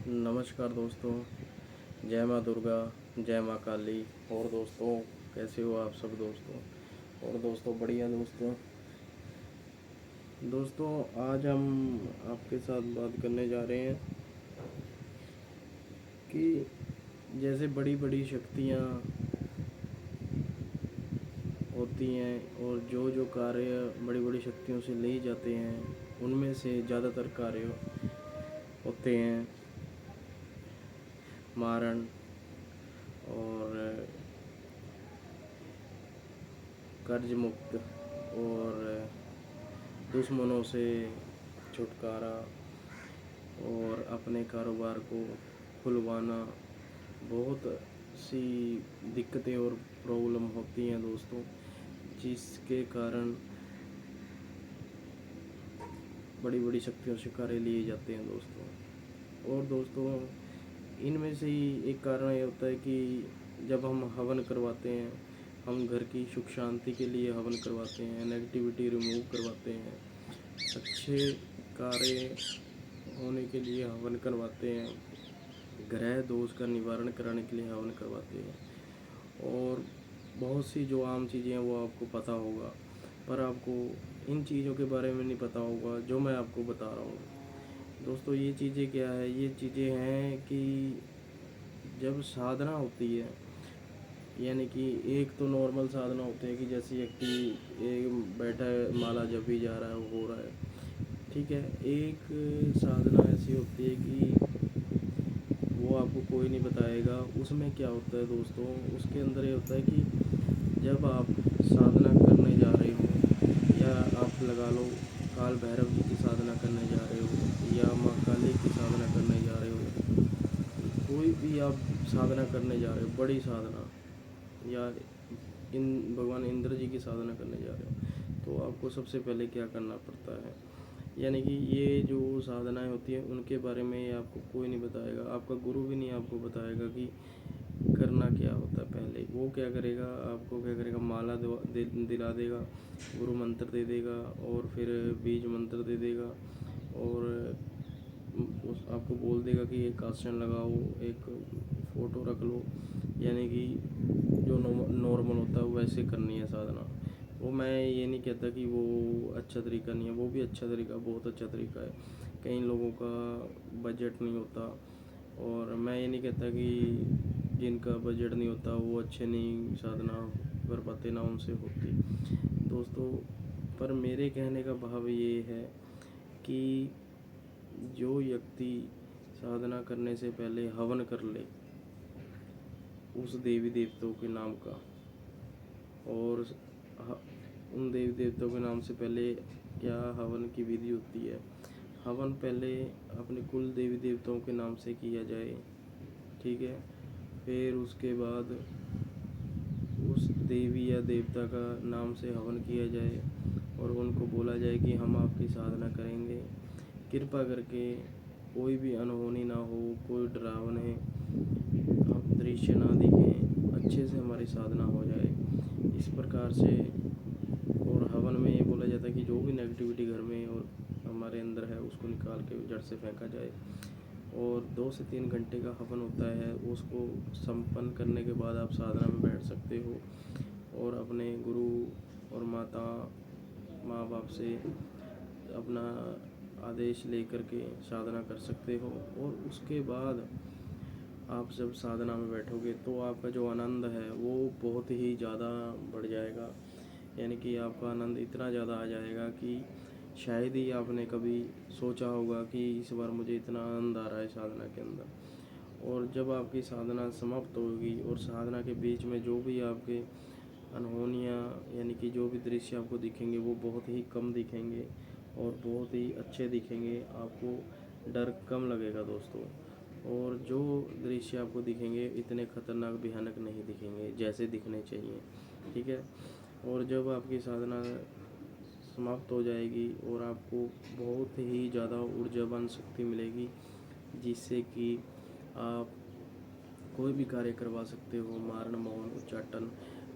नमस्कार दोस्तों। जय माँ दुर्गा, जय माँ काली। और दोस्तों, कैसे हो आप सब दोस्तों? और दोस्तों, बढ़िया दोस्तों। दोस्तों, आज हम आपके साथ बात करने जा रहे हैं कि जैसे बड़ी बड़ी शक्तियाँ होती हैं और जो जो कार्य बड़ी बड़ी शक्तियों से ले जाते हैं, उनमें से ज़्यादातर कार्य होते हैं मारण और कर्ज मुक्त और दुश्मनों से छुटकारा और अपने कारोबार को खुलवाना। बहुत सी दिक्कतें और प्रॉब्लम होती हैं दोस्तों, जिसके कारण बड़ी बड़ी शक्तियों से कार्य लिए जाते हैं दोस्तों। और दोस्तों, इनमें से ही एक कारण ये होता है कि जब हम हवन करवाते हैं, हम घर की सुख शांति के लिए हवन करवाते हैं, नेगेटिविटी रिमूव करवाते हैं, अच्छे कार्य होने के लिए हवन करवाते हैं, ग्रह दोष का निवारण कराने के लिए हवन करवाते हैं। और बहुत सी जो आम चीज़ें हैं वो आपको पता होगा, पर आपको इन चीज़ों के बारे में नहीं पता होगा जो मैं आपको बता रहा हूँ दोस्तों। ये चीज़ें क्या है? ये चीज़ें हैं कि जब साधना होती है, यानी कि एक तो नॉर्मल साधना होती है कि जैसे व्यक्ति एक बैठा है, माला जपी जा रहा है, वो हो रहा है, ठीक है। एक साधना ऐसी होती है कि वो आपको कोई नहीं बताएगा। उसमें क्या होता है दोस्तों, उसके अंदर ये होता है कि जब आप साधना करने जा रहे हो, या आप लगा लो काल भैरव जी की साधना करने जा रहे हो, या माँ काली की साधना करने जा रहे हो, कोई भी आप साधना करने जा रहे हो, बड़ी साधना, या इन भगवान इंद्र जी की साधना करने जा रहे हो, तो आपको सबसे पहले क्या करना पड़ता है, यानी कि ये जो साधनाएं होती हैं उनके बारे में आपको कोई नहीं बताएगा। आपका गुरु भी नहीं आपको बताएगा कि करना क्या होता है। पहले वो क्या करेगा, आपको क्या करेगा, माला दिला देगा, गुरु मंत्र दे देगा, और फिर बीज मंत्र दे देगा, और उस आपको बोल देगा कि एक आसन लगाओ, एक फ़ोटो रख लो, यानी कि जो नॉर्मल होता है वैसे करनी है साधना। वो मैं ये नहीं कहता कि वो अच्छा तरीका नहीं है, वो भी अच्छा तरीका, बहुत अच्छा तरीका है। कई लोगों का बजट नहीं होता, और मैं ये नहीं कहता कि जिनका बजट नहीं होता वो अच्छे नहीं साधना कर पाते, ना उनसे होती दोस्तों। पर मेरे कहने का भाव ये है कि जो व्यक्ति साधना करने से पहले हवन कर ले उस देवी देवताओं के नाम का, और उन देवी देवताओं के नाम से पहले क्या हवन की विधि होती है, हवन पहले अपने कुल देवी देवताओं के नाम से किया जाए, ठीक है। फिर उसके बाद उस देवी या देवता का नाम से हवन किया जाए, और उनको बोला जाए कि हम आपकी साधना करेंगे, कृपा करके कोई भी अनहोनी ना हो, कोई डरावने दृश्य ना दिखें, अच्छे से हमारी साधना हो जाए, इस प्रकार से। और हवन में ये बोला जाता है कि जो भी नेगेटिविटी घर में और हमारे अंदर है उसको निकाल के जड़ से फेंका जाए। और 2 से 3 घंटे का हवन होता है, उसको संपन्न करने के बाद आप साधना में बैठ सकते हो, और अपने गुरु और माता माँ बाप से अपना आदेश लेकर के साधना कर सकते हो। और उसके बाद आप जब साधना में बैठोगे तो आपका जो आनंद है वो बहुत ही ज़्यादा बढ़ जाएगा, यानी कि आपका आनंद इतना ज़्यादा आ जाएगा कि शायद ही आपने कभी सोचा होगा कि इस बार मुझे इतना आनंद आ रहा है साधना के अंदर। और जब आपकी साधना समाप्त होगी और साधना के बीच में जो भी आपके अनहोनियाँ, यानी कि जो भी दृश्य आपको दिखेंगे वो बहुत ही कम दिखेंगे और बहुत ही अच्छे दिखेंगे, आपको डर कम लगेगा दोस्तों। और जो दृश्य आपको दिखेंगे इतने खतरनाक भयानक नहीं दिखेंगे जैसे दिखने चाहिए, ठीक है। और जब आपकी साधना समाप्त हो जाएगी और आपको बहुत ही ज़्यादा ऊर्जावान शक्ति मिलेगी, जिससे कि आप कोई भी कार्य करवा सकते हो, मारण मौन उच्चाटन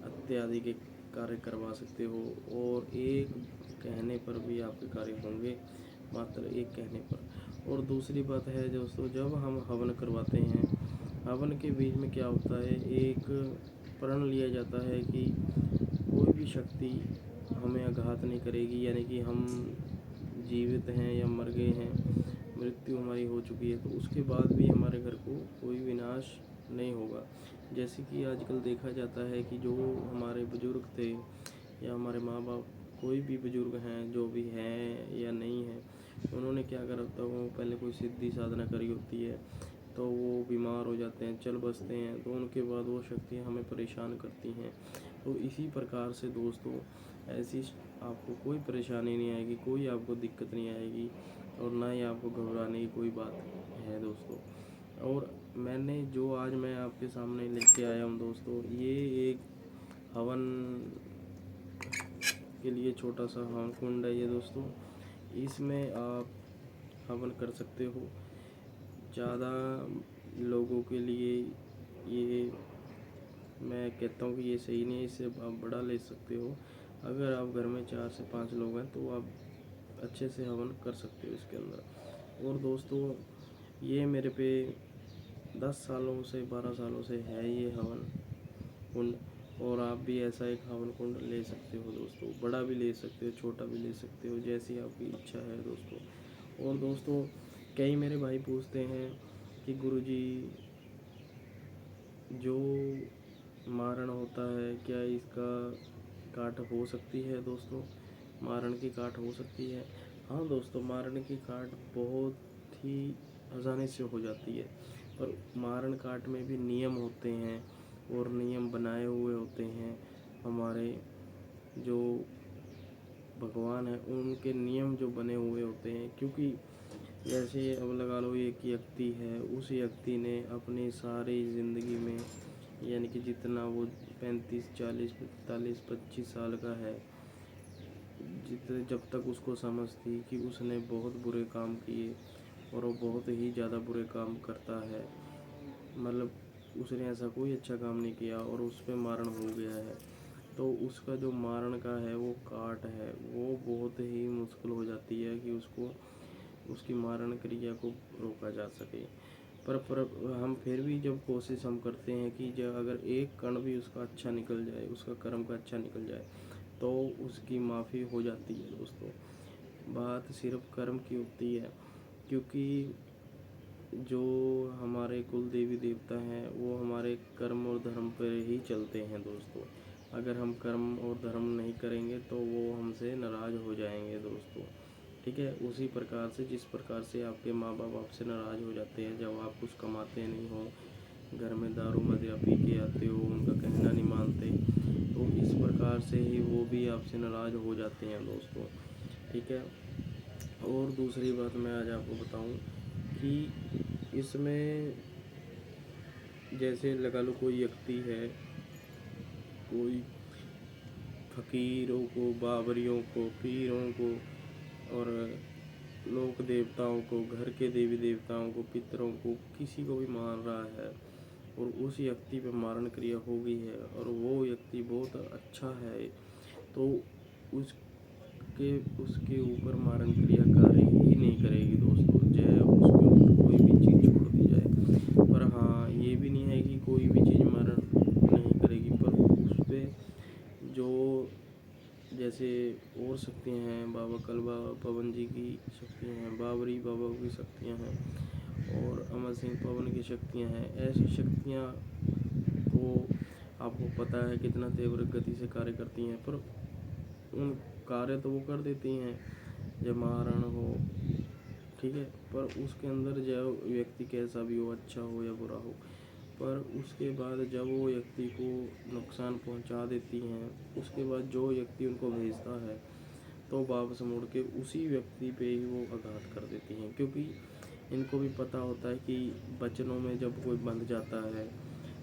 इत्यादि के कार्य करवा सकते हो। और एक कहने पर भी आपके कार्य होंगे, मात्र एक कहने पर। और दूसरी बात है दोस्तों, जब हम हवन करवाते हैं, हवन के बीच में क्या होता है, एक प्रण लिया जाता है कि कोई भी शक्ति हमें आघात नहीं करेगी, यानी कि हम जीवित हैं या मर गए हैं, मृत्यु हमारी हो चुकी है, तो उसके बाद भी हमारे घर को कोई विनाश नहीं होगा। जैसे कि आजकल देखा जाता है कि जो हमारे बुजुर्ग थे या हमारे माँ बाप, कोई भी बुजुर्ग हैं, जो भी हैं या नहीं हैं, उन्होंने क्या करा होता है, वो पहले कोई सिद्धि साधना करी होती है, तो वो बीमार हो जाते हैं, चल बसते हैं, तो उनके बाद वो शक्तियाँ हमें परेशान करती हैं। तो इसी प्रकार से दोस्तों, ऐसी आपको कोई परेशानी नहीं आएगी, कोई आपको दिक्कत नहीं आएगी, और ना ही आपको घबराने की कोई बात है दोस्तों। और मैं आपके सामने लेके आया हूँ दोस्तों, ये एक हवन के लिए छोटा सा हवन कुंड है ये दोस्तों। इसमें आप हवन कर सकते हो। ज़्यादा लोगों के लिए ये मैं कहता हूँ कि ये सही नहीं है, इससे आप बड़ा ले सकते हो। अगर आप घर में 4 से 5 लोग हैं तो आप अच्छे से हवन कर सकते हो इसके अंदर। और दोस्तों, ये मेरे पे 10 सालों से 12 सालों से है ये हवन कुंड, और आप भी ऐसा एक हवन कुंड ले सकते हो दोस्तों। बड़ा भी ले सकते हो, छोटा भी ले सकते हो, जैसी आपकी इच्छा है दोस्तों। और दोस्तों, कई मेरे भाई पूछते हैं कि गुरुजी, जो मारण होता है, क्या इसका काट हो सकती है दोस्तों? मारण की काट हो सकती है। हाँ दोस्तों, मारण की काट बहुत ही आसानी से हो जाती है, पर मारण काट में भी नियम होते हैं, और नियम बनाए हुए होते हैं। हमारे जो भगवान हैं, उनके नियम जो बने हुए होते हैं, क्योंकि जैसे अब लगा लो एक व्यक्ति है, उस व्यक्ति ने अपनी सारी ज़िंदगी में, यानी कि जितना वो 35 40 45 25 साल का है, जितने जब तक उसको समझ थी कि उसने बहुत बुरे काम किए, और वो बहुत ही ज़्यादा बुरे काम करता है, मतलब उसने ऐसा कोई अच्छा काम नहीं किया और उस पर मारण हो गया है, तो उसका जो मारण का है वो काट है, वो बहुत ही मुश्किल हो जाती है कि उसको उसकी मारण क्रिया को रोका जा सके। पर हम फिर भी जब कोशिश हम करते हैं कि जब अगर एक कण भी उसका अच्छा निकल जाए, उसका कर्म का अच्छा निकल जाए, तो उसकी माफ़ी हो जाती है दोस्तों। बात सिर्फ कर्म की होती है, क्योंकि जो हमारे कुल देवी देवता हैं, वो हमारे कर्म और धर्म पर ही चलते हैं दोस्तों। अगर हम कर्म और धर्म नहीं करेंगे तो वो हमसे नाराज़ हो जाएंगे दोस्तों। ठीक है, उसी प्रकार से जिस प्रकार से आपके माँ बाप आपसे नाराज़ हो जाते हैं जब आप कुछ कमाते नहीं हो, घर में दारू मदिरा पी के आते हो, उनका कहना नहीं मानते, तो इस प्रकार से ही वो भी आपसे नाराज़ हो जाते हैं दोस्तों। ठीक है। और दूसरी बात मैं आज आपको बताऊं कि इसमें जैसे लगा लो कोई व्यक्ति है, कोई फकीरों को, बाबरियों को, पीरों को, और लोक देवताओं को, घर के देवी देवताओं को, पितरों को, किसी को भी मार रहा है, और उस व्यक्ति पे मारण क्रिया हो गई है और वो व्यक्ति बहुत अच्छा है, तो उसके उसके ऊपर मारण क्रिया कार्य ही नहीं करेगी दोस्तों, चाहे उसके ऊपर कोई भी चीज़ छोड़ दी जाए। पर हाँ, ये भी नहीं है कि कोई भी चीज़ मारण नहीं करेगी, पर उस पर जो जैसे और शक्तियाँ हैं, बाबा कलवा पवन जी की शक्तियाँ हैं, बाबरी बाबा की शक्तियाँ हैं, और अमर सिंह पवन की शक्तियाँ हैं, ऐसी शक्तियाँ को आपको पता है कितना तीव्र गति से कार्य करती हैं, पर उन कार्य तो वो कर देती हैं जब महाराणा हो। ठीक है, पर उसके अंदर जो व्यक्ति कैसा भी हो, अच्छा हो या बुरा हो, पर उसके बाद जब वो व्यक्ति को नुकसान पहुंचा देती हैं, उसके बाद जो व्यक्ति उनको भेजता है तो वापस मुड़ के उसी व्यक्ति पे ही वो आघात कर देती हैं, क्योंकि इनको भी पता होता है कि वचनों में जब कोई बंध जाता है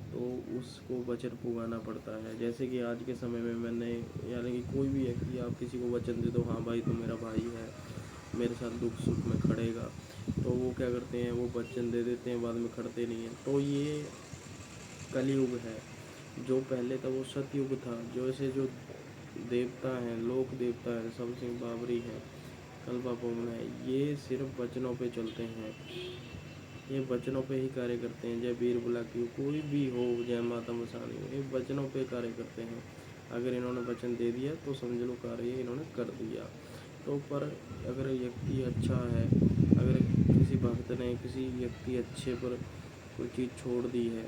तो उसको वचन पुगाना पड़ता है। जैसे कि आज के समय में मैंने, यानी कि कोई भी व्यक्ति, आप किसी को वचन दे दो, हाँ भाई तुम मेरा भाई है, मेरे साथ दुख सुख में खड़ेगा, तो वो क्या करते हैं, वो वचन दे देते हैं, बाद में खड़ते नहीं हैं। तो ये कलयुग है। जो पहले था वो सतयुग था, जो ऐसे जो देवता हैं, लोक देवता हैं, सब सिंह बाबरी हैं, कल्पा पवन है, ये सिर्फ वचनों पे चलते हैं, ये वचनों पे ही कार्य करते हैं। जय वीर बुलाकी हो, कोई भी हो, जय माता मसानी हो, ये वचनों पे कार्य करते हैं। अगर इन्होंने वचन दे दिया तो समझ लो कार्य इन्होंने कर दिया। तो पर अगर व्यक्ति अच्छा है, अगर किसी भक्त ने किसी व्यक्ति अच्छे पर कोई चीज़ छोड़ दी है,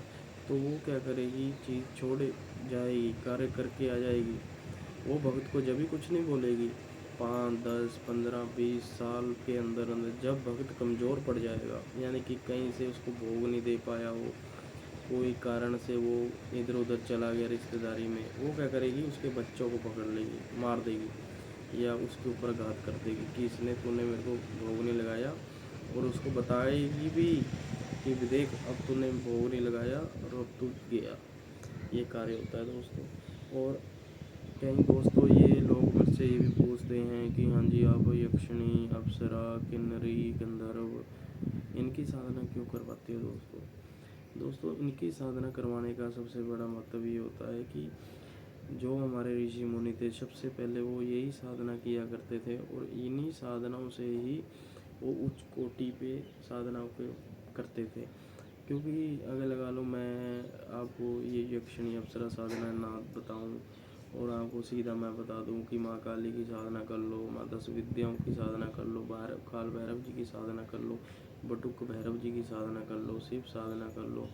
तो वो क्या करेगी, चीज़ छोड़ जाएगी, कार्य करके आ जाएगी। वो भक्त को जब भी कुछ नहीं बोलेगी। 5, 10, 15, 20 साल के अंदर अंदर जब भक्त कमज़ोर पड़ जाएगा, यानी कि कहीं से उसको भोग नहीं दे पाया हो, कोई कारण से वो इधर उधर चला गया रिश्तेदारी में, वो क्या करेगी, उसके बच्चों को पकड़ लेगी, मार देगी या उसके ऊपर घात कर देगी कि इसने तूने मेरे को भोग नहीं लगाया। और उसको बताएगी भी कि देख अब तूने भोग नहीं लगाया और अब तू गया। ये कार्य होता है दोस्तों। और कई दोस्तों ये लोग मुझसे ये भी पूछते हैं कि हाँ जी, आप यक्षिणी, अप्सरा, किन्नरी, गंधर्व इनकी साधना क्यों करवाते हो दोस्तों। दोस्तों इनकी साधना करवाने का सबसे बड़ा मतलब ये होता है कि जो हमारे ऋषि मुनि थे, सबसे पहले वो यही साधना किया करते थे और इन्हीं साधनाओं से ही वो उच्च कोटि पे साधना को करते थे। क्योंकि अगर लगा लो मैं आपको ये यक्षिणी अप्सरा साधना ना बताऊं और आपको सीधा मैं बता दूं कि माँ काली की साधना कर लो, माँ 10 विद्याओं की साधना कर लो, काल भैरव जी की साधना कर लो, बटुक भैरव जी की साधना कर लो, शिव साधना कर लो,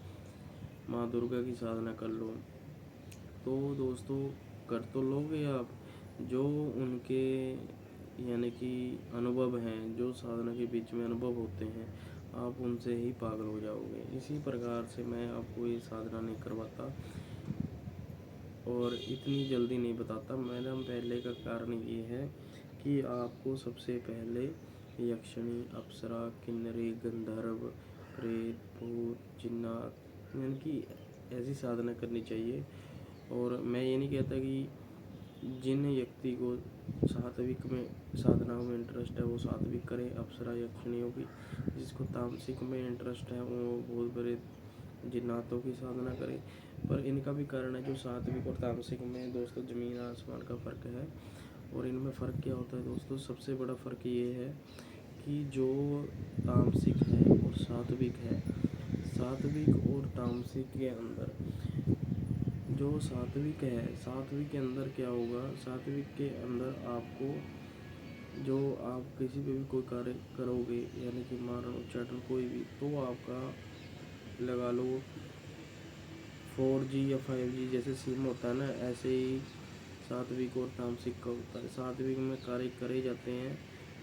माँ दुर्गा की साधना कर लो, तो दोस्तों कर तो लोगे आप। जो उनके यानी कि अनुभव हैं, जो साधना के बीच में अनुभव होते हैं, आप उनसे ही पागल हो जाओगे। इसी प्रकार से मैं आपको ये साधना नहीं करवाता और इतनी जल्दी नहीं बताता। मैडम पहले का कारण ये है कि आपको सबसे पहले यक्षिणी, अप्सरा, किन्नरी, गंधर्व, प्रेत, भूत, जिन्नात यानी कि ऐसी साधना करनी चाहिए। और मैं ये नहीं कहता कि जिन व्यक्ति को सात्विक में साधनाओं में इंटरेस्ट है वो सात्विक करे, अप्सरा यक्षिणियों की। जिसको तामसिक में इंटरेस्ट है वो भूत प्रेत जिन्नातों की साधना करे। पर इनका भी कारण है, जो सात्विक और तामसिक में दोस्तों ज़मीन आसमान का फ़र्क है। और इनमें फ़र्क क्या होता है दोस्तों, सबसे बड़ा फ़र्क ये है कि जो तामसिक है और सात्विक है, सात्विक और तामसिक के अंदर जो सात्विक है, सात्विक के अंदर क्या होगा, सात्विक के अंदर आपको जो आप किसी पे भी कोई कार्य करोगे, यानी कि मारण उच्चाटन कोई भी, तो आपका लगा लो 4G या 5G जैसे सिम होता है ना, ऐसे ही सात्विक और तामसिक का होता है। सात्विक में कार्य करे जाते हैं,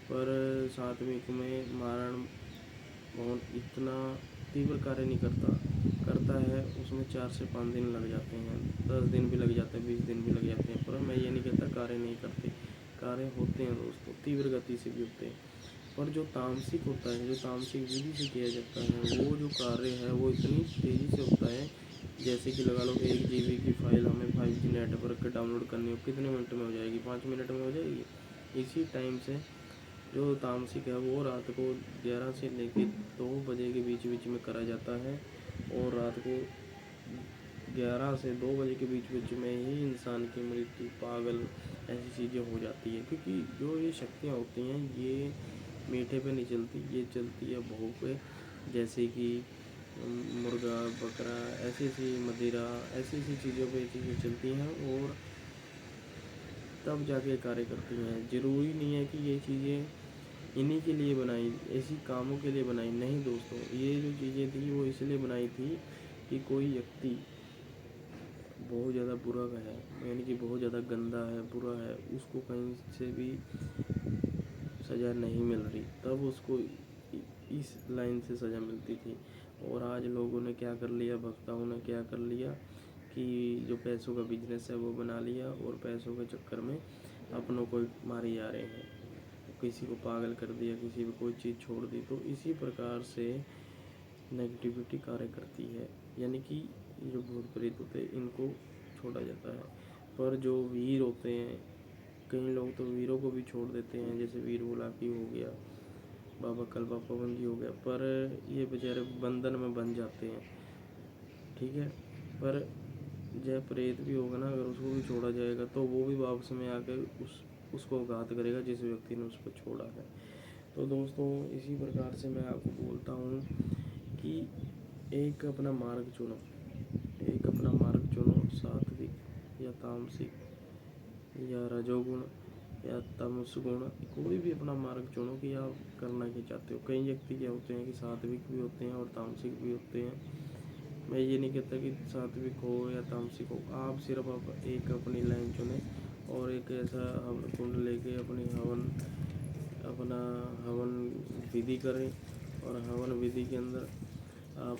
पर सात्विक में मारण बहुत इतना तीव्र कार्य नहीं करता है, उसमें 4 से 5 दिन लग जाते हैं, 10 दिन भी लग जाते हैं, 20 दिन भी लग जाते हैं। पर मैं ये नहीं कहता कार्य नहीं करते, कार्य होते हैं दोस्तों, तीव्र गति से भी होते हैं। पर जो तामसिक होता है, जो तामसिक विधि से किया जाता है, वो जो कार्य है वो इतनी तेज़ी से होता है। जैसे कि लगा लो 1 GB की फ़ाइल हमें 5G नेटवर्क पर डाउनलोड करनी हो, कितने मिनट में हो जाएगी, 5 मिनट में हो जाएगी। इसी टाइम से जो तामसिक है वो रात को 11 से लेकर 2 बजे के बीच बीच में करा जाता है। और रात को 11 से 2 बजे के बीच बीच में ही इंसान की मृत्यु, पागल ऐसी चीज़ें हो जाती है। क्योंकि जो ये शक्तियाँ होती हैं ये मीठे पे नहीं चलती, ये चलती है भोग पे। जैसे कि मुर्गा, बकरा, ऐसी ऐसी मदिरा, ऐसी ऐसी चीज़ों पे चीज़ें चलती हैं और तब जाके कार्य करती हैं। ज़रूरी नहीं है कि ये चीज़ें इन्हीं के लिए बनाई, ऐसी कामों के लिए बनाई नहीं दोस्तों। ये जो चीज़ें थी वो इसलिए बनाई थी कि कोई व्यक्ति बहुत ज़्यादा बुरा है, यानी कि बहुत ज़्यादा गंदा है, बुरा है, उसको कहीं से भी सज़ा नहीं मिल रही, तब उसको इस लाइन से सज़ा मिलती थी। और आज लोगों ने क्या कर लिया, भक्ताओं ने क्या कर लिया कि जो पैसों का बिजनेस है वो बना लिया और पैसों के चक्कर में अपनों को मारे जा रहे हैं। किसी को पागल कर दिया, किसी को कोई चीज़ छोड़ दी। तो इसी प्रकार से नेगेटिविटी कार्य करती है, यानी कि जो भूत प्रेत होते हैं इनको छोड़ा जाता है। पर जो वीर होते हैं, कई लोग तो वीरों को भी छोड़ देते हैं, जैसे वीर बुलाकी हो गया, बाबा कल्पा पवन जी हो गया, पर ये बेचारे बंधन में बन जाते हैं, ठीक है। पर जय प्रेत भी होगा ना, अगर उसको भी छोड़ा जाएगा तो वो भी वापस में आकर उस उसको घात करेगा जिस व्यक्ति ने उसको छोड़ा है। तो दोस्तों इसी प्रकार से मैं आपको बोलता हूँ कि एक अपना मार्ग चुनो, एक अपना मार्ग चुनो, सात्विक या तामसिक या रजोगुण या तमस गुण, कोई भी अपना मार्ग चुनो कि आप करना क्या चाहते हो। कई व्यक्ति क्या होते हैं कि सात्विक भी होते हैं और तामसिक भी होते हैं। मैं ये नहीं कहता कि सात्विक हो या तामसिक हो, आप सिर्फ एक अपनी लाइन चुने और एक ऐसा हवन कुंड लेके अपना हवन विधि करें और हवन विधि के अंदर आप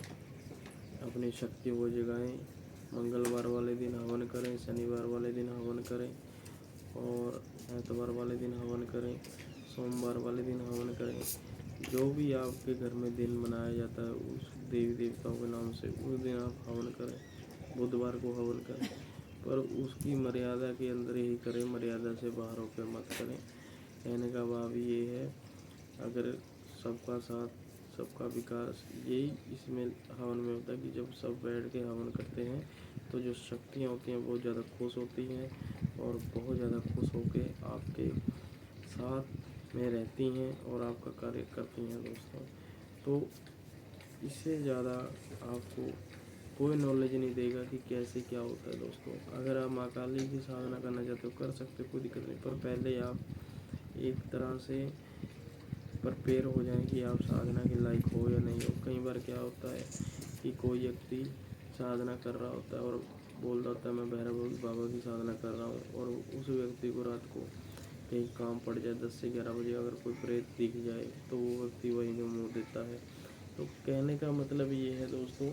अपनी शक्तियों को जगाएं। मंगलवार वाले दिन हवन करें, शनिवार वाले दिन हवन करें और एतवार वाले दिन हवन करें, सोमवार वाले दिन हवन करें। जो भी आपके घर में दिन मनाया जाता है उस देवी देवताओं के नाम से उस दिन आप हवन करें। बुधवार को हवन करें, पर उसकी मर्यादा के अंदर ही करें, मर्यादा से बाहर होकर मत करें। कहने का भाव ये है, अगर सबका साथ सबका विकास, यही इसमें हवन में होता है कि जब सब बैठ के हवन करते हैं तो जो शक्तियाँ होती हैं बहुत ज़्यादा खुश होती हैं और बहुत ज़्यादा खुश होकर आपके साथ में रहती हैं और आपका कार्य करती हैं दोस्तों। तो इससे ज़्यादा आपको कोई नॉलेज नहीं देगा कि कैसे क्या होता है दोस्तों। अगर आप माँ काली की साधना करना चाहते हो कर सकते हो, कोई दिक्कत नहीं, पर पहले आप एक तरह से प्रिपेयर हो जाएं कि आप साधना के लायक हो या नहीं हो। कई बार क्या होता है कि कोई व्यक्ति साधना कर रहा होता है और बोल रहा होता है मैं भैरव बाबा की साधना कर रहा हूँ, और उस व्यक्ति को रात को कहीं काम पड़ जाए 10 से 11 बजे, अगर कोई प्रेत दिख जाए तो वो व्यक्ति वहीं पे मुँह देता है। तो कहने का मतलब ये है दोस्तों,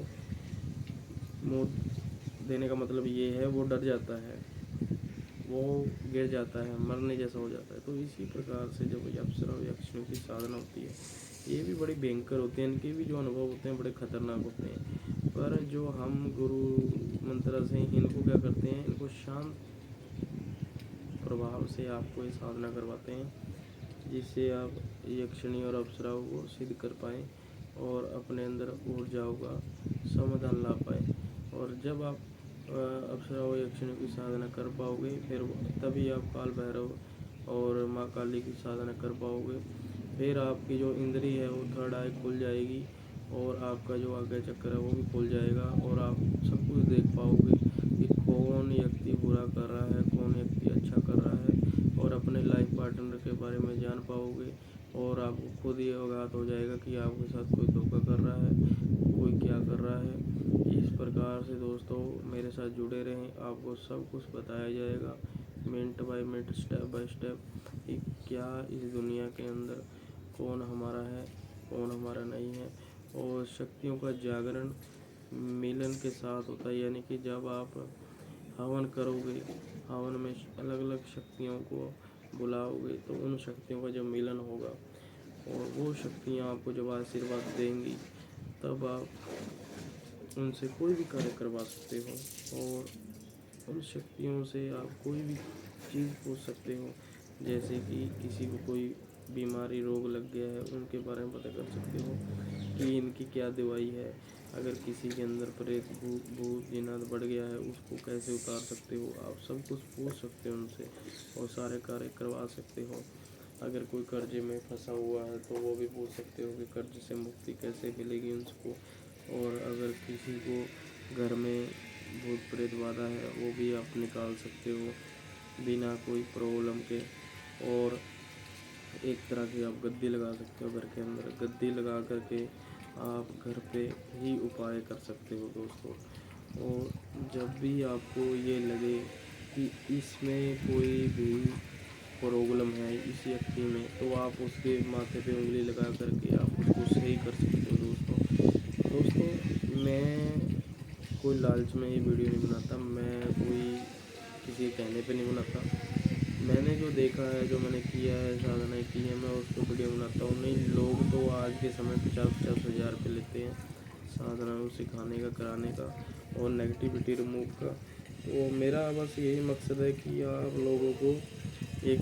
मुँह देने का मतलब ये है वो डर जाता है, वो गिर जाता है, मरने जैसा हो जाता है। तो इसी प्रकार से जब अप्सरा यक्षियों की साधना होती है, ये भी बड़ी भयंकर होती है, इनके भी जो अनुभव होते हैं बड़े खतरनाक होते हैं। पर जो हम गुरु मंत्र से इनको क्या करते हैं, इनको शांत प्रभाव से आपको ये साधना करवाते हैं, जिससे आप यक्षिणी और अप्सराओं को सिद्ध कर पाएँ और अपने अंदर ऊर्जाओं का समाधान ला पाएँ। और जब आप अप्सरा और यक्षिणी की साधना कर पाओगे, फिर तभी आप काल भैरव और माँ काली की साधना कर पाओगे। फिर आपकी जो इंद्री है वो थर्ड आई खुल जाएगी और आपका जो आज्ञा चक्र है वो भी खुल जाएगा और आप सब कुछ देख पाओगे कि कौन व्यक्ति बुरा कर रहा है, कौन व्यक्ति अच्छा कर रहा है, और अपने लाइफ पार्टनर के बारे में जान पाओगे और आपको खुद ही अवगत हो जाएगा कि आपके साथ कोई धोखा कर रहा है, कोई क्या कर रहा है। इस प्रकार से दोस्तों मेरे साथ जुड़े रहें, आपको सब कुछ बताया जाएगा minute by minute, step by step कि क्या इस दुनिया के अंदर कौन हमारा है, कौन हमारा नहीं है। और शक्तियों का जागरण मिलन के साथ होता है, यानी कि जब आप हवन करोगे, हवन में अलग अलग शक्तियों को बुलाओगे तो उन शक्तियों का जब मिलन होगा और वो शक्तियाँ आपको जब आशीर्वाद देंगी, तब आप उनसे कोई भी कार्य करवा सकते हो और उन शक्तियों से आप कोई भी चीज़ पूछ सकते हो। जैसे कि किसी को कोई बीमारी रोग लग गया है, उनके बारे में पता कर सकते हो कि इनकी क्या दवाई है। अगर किसी के अंदर प्रेत भूत जिन्नात बढ़ गया है, उसको कैसे उतार सकते हो, आप सब कुछ पूछ सकते हो उनसे और सारे कार्य करवा सकते हो। अगर कोई कर्जे में फंसा हुआ है तो वो भी पूछ सकते हो कि कर्ज से मुक्ति कैसे मिलेगी उसको। और अगर किसी को घर में भूत प्रेत बाधा है वो भी आप निकाल सकते हो बिना कोई प्रॉब्लम के। और एक तरह की आप गद्दी लगा सकते हो घर के अंदर, गद्दी लगा करके आप घर पे ही उपाय कर सकते हो दोस्तों। और जब भी आपको ये लगे कि इसमें कोई भी प्रॉब्लम है इस व्यक्ति में, तो आप उसके माथे पे उंगली लगा करके आप उसको सही कर सकते हो दोस्तों। मैं कोई लालच में ये वीडियो नहीं बनाता, मैं कोई किसी के कहने पे नहीं बनाता। मैंने जो देखा है, जो मैंने किया है, साधना की है, मैं उसको वीडियो बनाता हूँ। नहीं, लोग तो आज के समय 50-50 हज़ार रुपये लेते हैं साधना को सिखाने का, कराने का और नेगेटिविटी रिमूव का। तो मेरा बस यही मकसद है कि आप लोगों को एक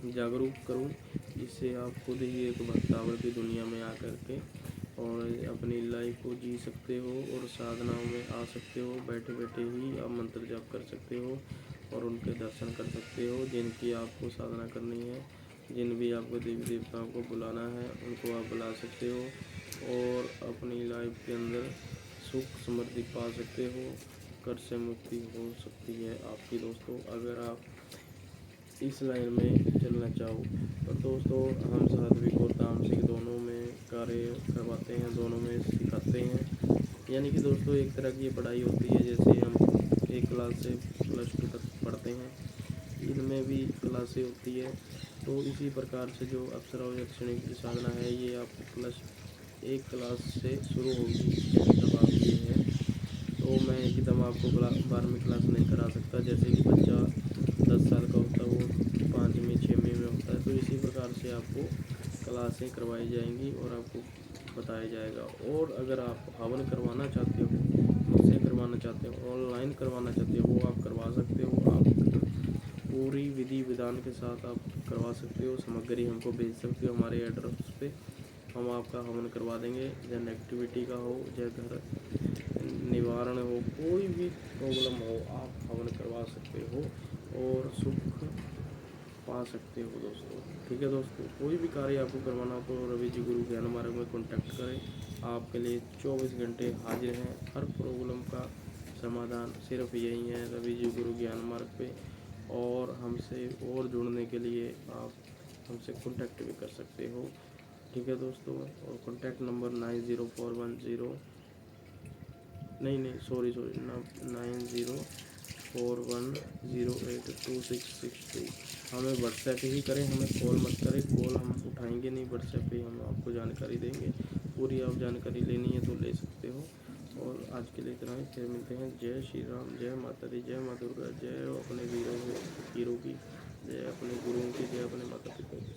जागरूक करूं, जिससे आप खुद ही एक भक्तावर की दुनिया में आकर के और अपनी लाइफ को जी सकते हो और साधनाओं में आ सकते हो। बैठे बैठे ही आप मंत्र जाप कर सकते हो और उनके दर्शन कर सकते हो। जिनकी आपको साधना करनी है, जिन भी आपको देवी देवताओं को बुलाना है, उनको आप बुला सकते हो और अपनी लाइफ के अंदर सुख समृद्धि पा सकते हो। कर्ज से मुक्ति हो सकती है आपकी दोस्तों, अगर आप इस लाइन में चलना चाहो। और दोस्तों, हम सात्विक और तामसिक दोनों में कार्य करवाते हैं, दोनों में सिखाते हैं। यानी कि दोस्तों, एक तरह की पढ़ाई होती है, जैसे हम एक क्लास से +2 तक पढ़ते हैं, इनमें भी क्लासें होती है। तो इसी प्रकार से जो अप्सरा और यक्षिणी की साधना है, ये आपको +1 क्लास से शुरू होगी। मतलब आप ये है, तो मैं एकदम आपको 12वीं क्लास नहीं करा सकता। जैसे कि बच्चा 10 साल का होता है, वो 5वीं 6वीं में होता है, तो इसी प्रकार से आपको क्लासें करवाई जाएंगी और आपको बताया जाएगा। और अगर आप हवन करवाना चाहते हो, मुझसे करवाना चाहते हो, ऑनलाइन करवाना चाहते हो, वो आप करवा सकते हो। आप पूरी विधि विधान के साथ आप करवा सकते हो। सामग्री हमको भेज सकते हो हमारे एड्रेस पे, हम आपका हवन करवा देंगे। चाहे नेगेटिविटी का हो, चाहे घर निवारण हो, कोई भी प्रॉब्लम हो, आप हवन करवा सकते हो और सुख पा सकते हो दोस्तों। ठीक है दोस्तों, कोई भी कार्य आपको करवाना हो तो रवि जी गुरु ज्ञान मार्ग में कॉन्टैक्ट करें। आपके लिए 24 घंटे हाजिर हैं। हर प्रॉब्लम का समाधान सिर्फ यही है रवि जी गुरु ज्ञान मार्ग पे। और हमसे और जुड़ने के लिए आप हमसे कॉन्टैक्ट भी कर सकते हो। ठीक है दोस्तों, और कॉन्टैक्ट नंबर 9041 नहीं सॉरी 9041082662। हमें व्हाट्सएप ही करें, हमें कॉल मत करें। कॉल हम उठाएंगे नहीं, व्हाट्सएप पे हम आपको जानकारी देंगे। पूरी आप जानकारी लेनी है तो ले सकते हो। और आज के लिए इतना ही, फिर मिलते हैं। जय श्री राम, जय माता दी, जय माँ दुर्गा, जय अपने वीरों हीरो की, जय अपने गुरुओं की, जय अपने माता पिता की।